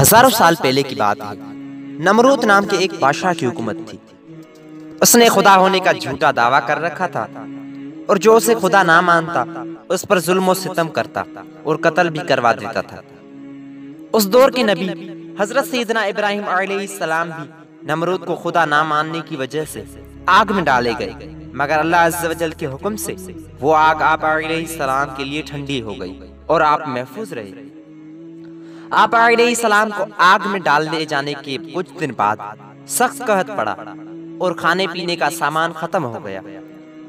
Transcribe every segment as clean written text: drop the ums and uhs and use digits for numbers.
हजारों साल पहले की बात है। नमरूद नाम के एक बादशाह की हुकूमत थी। उसने खुदा होने का झूठा दावा कर रखा था और जो उसे खुदा ना मानता उस पर जुल्म और सितम करता और कत्ल भी करवा देता था। उस दौर के नबी हजरत सैयदना इब्राहिम अलैहिस्सलाम भी नमरूद को खुदा ना मानने की वजह से आग में डाले गए, मगर अल्लाह अज़्ज़ व जल के हुक्म से वो आग आप अलैहिस्सलाम के लिए ठंडी हो गई और आप महफूज रहे। आप अलैहिस्सलाम को आग में डालने जाने के कुछ दिन बाद सख्त कहत पड़ा और खाने पीने का सामान खत्म हो गया।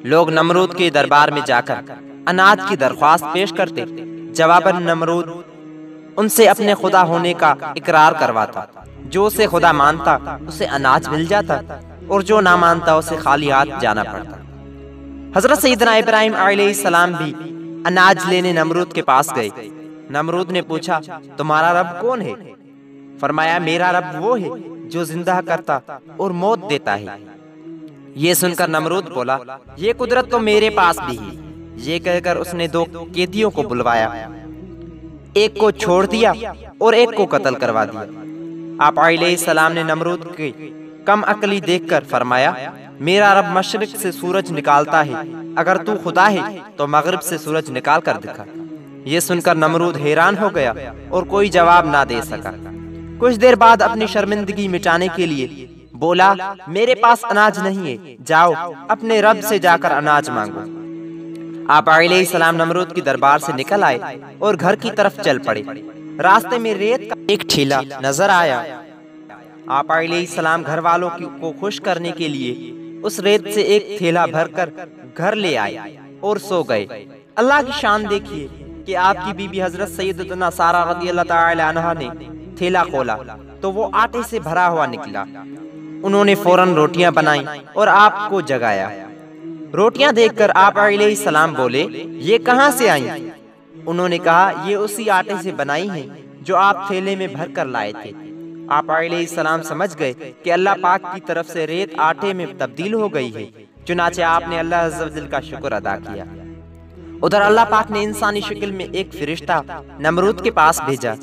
लोग नमरूद के दरबार में जाकर अनाज की दरख्वास्त पेश करते। जवाबन नमरूद उनसे अपने खुदा होने का इकरार करवाता। जो उसे खुदा मानता उसे अनाज मिल जाता और जो ना मानता उसे खाली हाथ जाना पड़ता। हजरत सैयदना इब्राहिम अलैहिस्सलाम भी अनाज लेने नमरूद के पास गए। नमरूद ने पूछा, तुम्हारा रब कौन है? फरमाया, मेरा रब वो है जो जिंदा करता और मौत देता है। ये सुनकर नमरूद बोला, ये कुदरत तो मेरे पास भी है। ये कहकर उसने दो कैदियों को बुलवाया, एक को छोड़ दिया और एक को कत्ल करवा दिया। आप अलैहिस्सलाम ने नमरूद के कम अकली देखकर फरमाया, मेरा रब मशरिक से सूरज निकालता है, अगर तू खुदा है तो मगरिब से सूरज निकाल कर दिखा। ये सुनकर नमरूद हैरान हो गया और कोई जवाब ना दे सका। कुछ देर बाद अपनी शर्मिंदगी मिटाने के लिए बोला, मेरे पास अनाज नहीं है, जाओ अपने रब से जाकर अनाज मांगो। आप अलैहिस्सलाम नमरूद की दरबार से निकल आए और घर की तरफ चल पड़े। रास्ते में रेत का एक ठेला नजर आया। आप अलैहिस्सलाम घर वालों को खुश करने के लिए उस रेत से एक थैला भरकर घर ले आए और सो गए। अल्लाह की शान देखिए कि आपकी बीबी हजरत सैयदतुना सारा रज़ियल्लाहु ताला अन्हा ने थैला खोला तो वो आटे से भरा हुआ निकला। उन्होंने फौरन रोटियां बनाई और आपको जगाया। रोटियां देखकर आप अलैहिस्सलाम बोले, ये कहां से आई? उन्होंने कहा, ये उसी आटे से बनाई हैं जो आप थैले में भर कर लाए थे। आप अलैहिस्सलाम समझ गए कि अल्लाह पाक की तरफ से रेत आटे में तब्दील हो गई है। चुनाचे आपने अल्लाह अज़्ज़ व जल का शुक्र अदा किया। उधर अल्लाह पाक ने इंसानी शक्ल में एक फरिश्ता नमरूद के पास भेजा।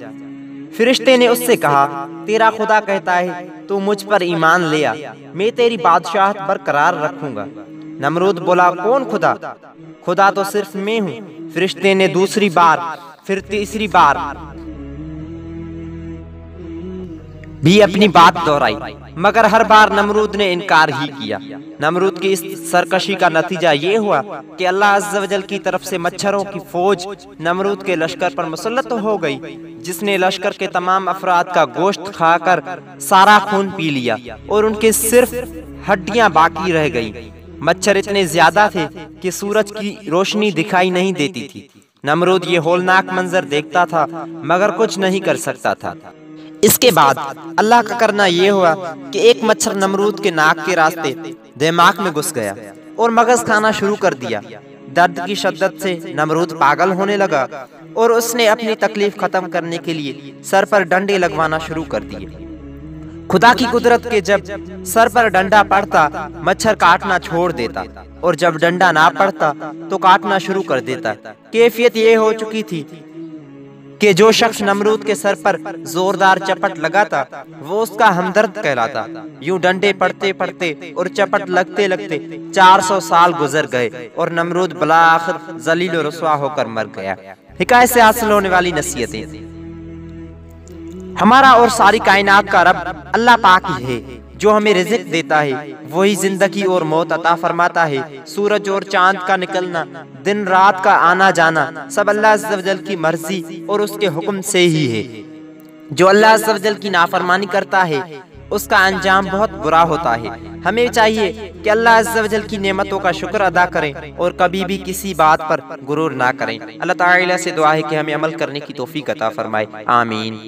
फरिश्ते ने उससे कहा, तेरा खुदा कहता है तू मुझ पर ईमान ले आ, मैं तेरी बादशाहत बरकरार रखूंगा। नमरूद बोला, कौन खुदा? खुदा तो सिर्फ मैं हूँ। फरिश्ते ने दूसरी बार फिर तीसरी बार भी अपनी बात दोहराई, मगर हर बार नमरूद ने इनकार ही किया। नमरूद की इस सरकशी का नतीजा ये हुआ कि अल्लाह अज़्ज़ व जल की तरफ से मच्छरों की फौज नमरूद के लश्कर पर मुसल्लत हो गई, जिसने लश्कर के तमाम अफराद का गोश्त खाकर सारा खून पी लिया और उनके सिर्फ हड्डियां बाकी रह गई। मच्छर इतने ज्यादा थे कि सूरज की रोशनी दिखाई नहीं देती थी। नमरूद ये होलनाक मंजर देखता था मगर कुछ नहीं कर सकता था। इसके बाद अल्लाह का करना यह हुआ कि एक मच्छर नमरूद के नाक के रास्ते दिमाग में घुस गया और मगज खाना शुरू कर दिया। दर्द की शिद्दत से नमरूद पागल होने लगा और उसने अपनी तकलीफ खत्म करने के लिए सर पर डंडे लगवाना शुरू कर दिए। खुदा की कुदरत के जब सर पर डंडा पड़ता मच्छर काटना छोड़ देता और जब डंडा ना पड़ता तो काटना शुरू कर देता। कैफियत ये हो चुकी थी कि जो शख्स नमरूद के सर पर जोरदार चपट लगाता वो उसका हमदर्द कहलाता। यूं डंडे पड़ते पड़ते और चपट लगते लगते 400 साल गुजर गए और नमरूद बला आखिर जलील और रुसवा होकर मर गया। हिकायत से हासिल होने वाली नसीहतें। हमारा और सारी कायनात का रब अल्लाह पाक ही है जो हमें रिज़्क़ देता है, वही जिंदगी और मौत अता फरमाता है। सूरज और चांद का निकलना, दिन रात का आना जाना सब अल्लाह अज़्ज़ व जल की मर्जी और उसके हुक्म से ही है। जो अल्लाह अज़्ज़ व जल की नाफरमानी करता है उसका अंजाम बहुत बुरा होता है। हमें चाहिए कि अल्लाह अज़्ज़ व जल की नेमतों का शुक्र अदा करें और कभी भी किसी बात पर गुरूर ना करें। अल्लाह ताला से दुआ है कि हमें अमल करने की तौफीक अता फरमाए। आमीन।